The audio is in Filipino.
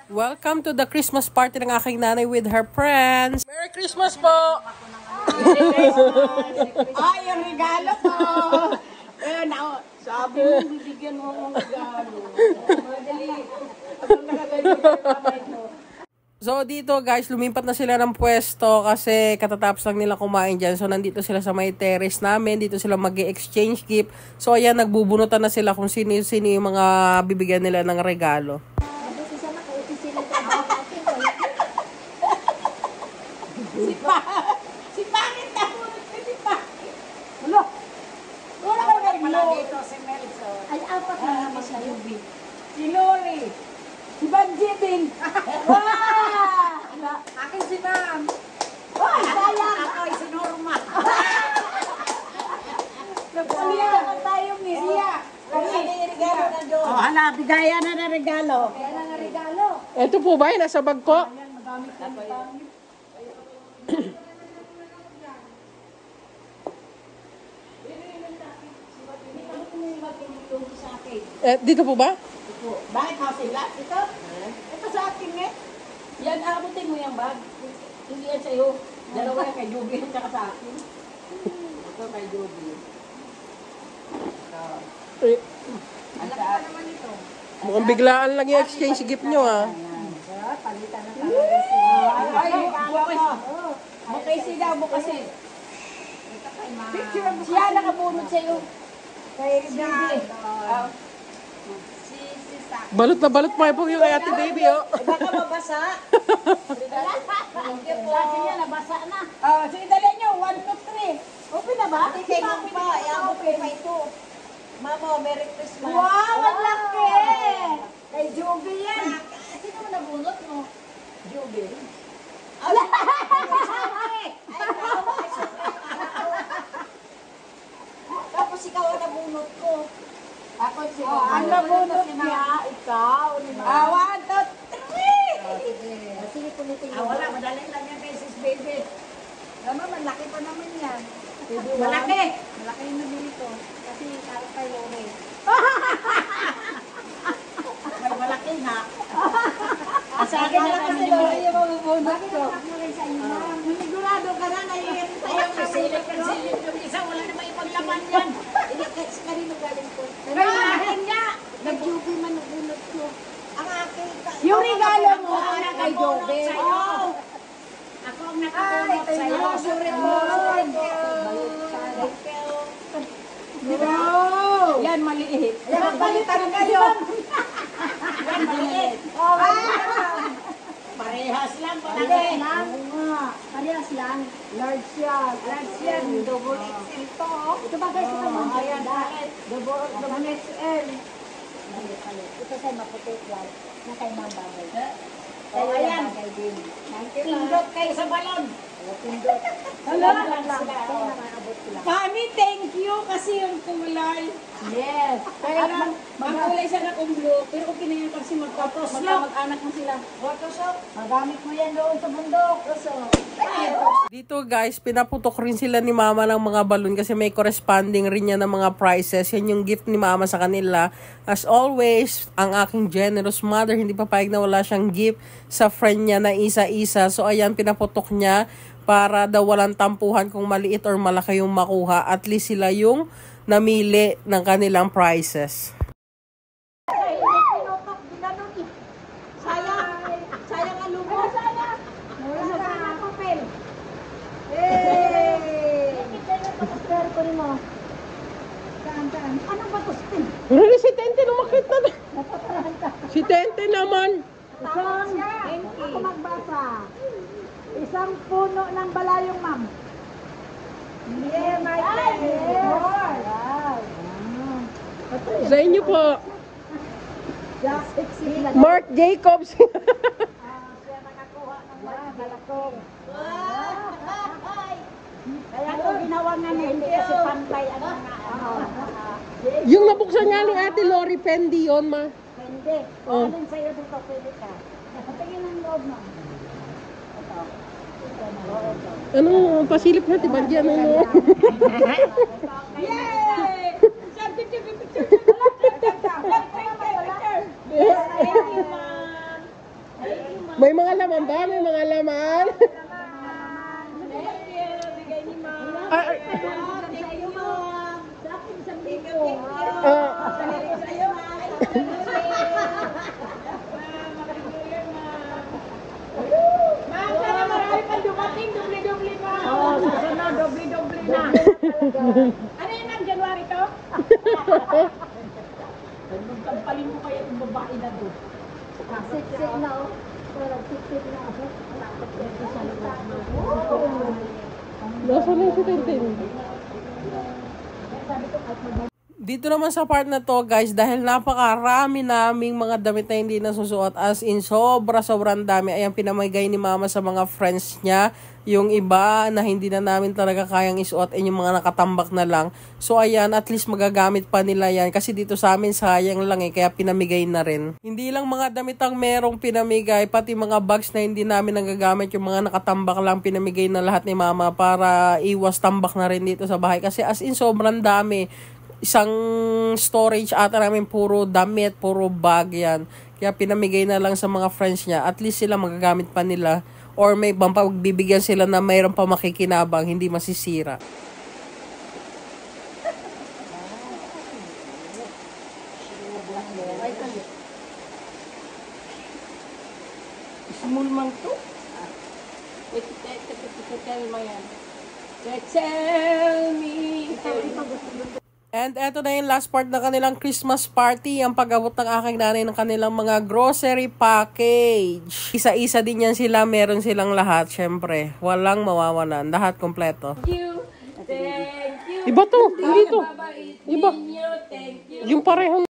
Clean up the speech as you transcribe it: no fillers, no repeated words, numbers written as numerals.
Welcome to the Christmas party ng aking nanay with her friends. Merry Christmas po! Ay, ang regalo po! Ayun, sabi mo, bibigyan mo ang regalo. Madali. So dito guys, lumipat na sila ng pwesto kasi katatapos lang nila kumain dyan. So nandito sila sa may terrace namin, dito sila mag-exchange gift. So ayan, nagbubunutan na sila kung sino-sino yung mga bibigyan nila ng regalo. Si Pangit na punot ko, si Pangit. Wala. Wala ko na pala dito si Melson. Ay, apat na naman sa Ruby. Si Lori. Si Banjibing. Wow! Akin si Ma'am. Oh, sayang. Ako ay si Norma. Nagpaliya naman tayo, Miss. Siya. Kami regalo na doon. Oh, hala, bigayan na na regalo. Bigayan na na regalo. Ito po ba? Nasa bag ko? Ayan, madami sa Pangit. Dito po ba? Bakit mo sila? Ito? Ito sa akin eh. Yan, abutin mo yung bag. Hindi yan sa'yo. Dalawa yan kay Joby at saka sa akin. Ito kay Joby. Alam ko naman ito. Mukhang biglaan lang yung exchange gift nyo ha. Palitan na talaga sila. Ay, bukay sila, bukasin. Ito kay Ma. Siya nakabunod sa'yo. Kay Joby. Balot na balot pa po yung kay Ate Baby oh. Baka mabasa. Sabi niya, nabasa na. Sige, dali nyo. 1, 2, 3. Open na ba? Hindi, kay Ma'am pa. Iabot ko pa ito. Mama, Merry Christmas. Wow, ang laki! Kay Joby yan. Sino mo nabunot mo? Joby. Tapos ikaw ang nabunot ko. Ako si ang nabunot niya, ikaw. 1, 2, 3! Sige, pulitin mo. Wala, madali lang yan, Mrs. Baby. Naman, malaki pa naman yan. Malaki! Malaki yung nabili ko. Kasi parang kay Lore. May malaki nga. Sa akin na kami yung mabubunot ko. Manigurado ka na, naiiyak sa'yo. Silip yung isa, wala na may ipaglaman yan. Kanino galing ko? Kailahin niya! Nag-Joby man nabunot ko. Ang aking... Yung regalo mo, para kay Jobe. Ako ang nakatulog sa'yo. Ay, sorry mo. Yan, maliit. Napalitan kayo. Yan, maliit. Parehas lang, palagi. Parehas lang. Large yan. Large yan. Double XL to. Ito ba guys? Ito mga Ayan, bakit? Double XL. Ito sa'yo maputik lang. Na kay Ma'am Bagay. Oh, ayan. Bagay din. Pindot kayo sa balon. Pindot. Hala. Kaya nakaabot sila. Mami, thank you kasi yung kulay. Yes. Kaya lang, magkulay siya na blue. Pero okay na yan kasi mag-anak mo sila. Photoshop. Magamit mo yan doon sa bundok. Dito guys, pinaputok rin sila ni Mama ng mga balon kasi may corresponding rin yan ng mga prizes. Yan yung gift ni Mama sa kanila. As always, ang aking generous mother, hindi papayag na wala siyang gift sa friend niya na isa-isa. So ayan, pinaputok niya para daw walang tampuhan kung maliit or malaki yung makuha. At least sila yung namili ng kanilang prizes. Sayang ang lumo. Wala na ang papel. Bakit ko rin mo? Saan? Anong batustin? Really, si Tente lumakit na. Si Tente naman. Ako magbasa. Isang puno ng balayong, ma'am. Yeah, my Sa inyo po. Mark Jacobs. siya nakakuha ng balakong. Kaya ko ginawa nga na hindi kasi pantay ang mga Yung nabuksan nga ni Ate Lori Pendi yun, ma. Hindi. Oh. Alin sa'yo dito, pwede ka. Patingin ang loob mo. Ito. Ano, pasilip natin, Banji, ano yun? Yay! Picture. May mga laman ba? May mga laman? Bigay ni Ma'am. Ay, Thank you, Ma'am. Dapat isang libo. ah, Sa'yo, Ma'am. Ma'am, sana marami pang dumating. Doble-doble pa. Oo, susunod. Doble-doble na. Ano yun, Ma'am? January to? Magkampalin mo kaya yung babae na doon. Siksik na oh. Parang siksik na ako. nasa na si Tintin? Dito naman sa part na to guys, dahil napakarami naming mga damit na hindi nasusuot, as in sobrang dami, ayan pinamigay ni mama sa mga friends niya. Yung iba na hindi na namin talaga kayang isuot, yung mga nakatambak na lang. So ayan, at least magagamit pa nila yan, kasi dito sa amin sayang lang kaya pinamigay na rin. Hindi lang mga damit ang merong pinamigay, pati mga bags na hindi namin nagagamit, yung mga nakatambak lang pinamigay na lahat ni mama para iwas tambak na rin dito sa bahay. Kasi as in sobrang dami. Isang storage ata namin puro damit, puro bag yan. Kaya pinamigay na lang sa mga friends niya. At least sila magagamit pa nila. Or may pagbibigyan sila na mayroon pa makikinabang, hindi masisira. Small man to? Tell me. And eto na yung last part na kanilang Christmas party, ang pag-abot ng aking nanay ng kanilang mga grocery package. Isa-isa din yan sila, meron silang lahat, syempre. Walang mawawalan, lahat kompleto. Thank you. Thank you. Iba to, hindi to. Babaitin Iba. niyo. Thank you. Yung parehong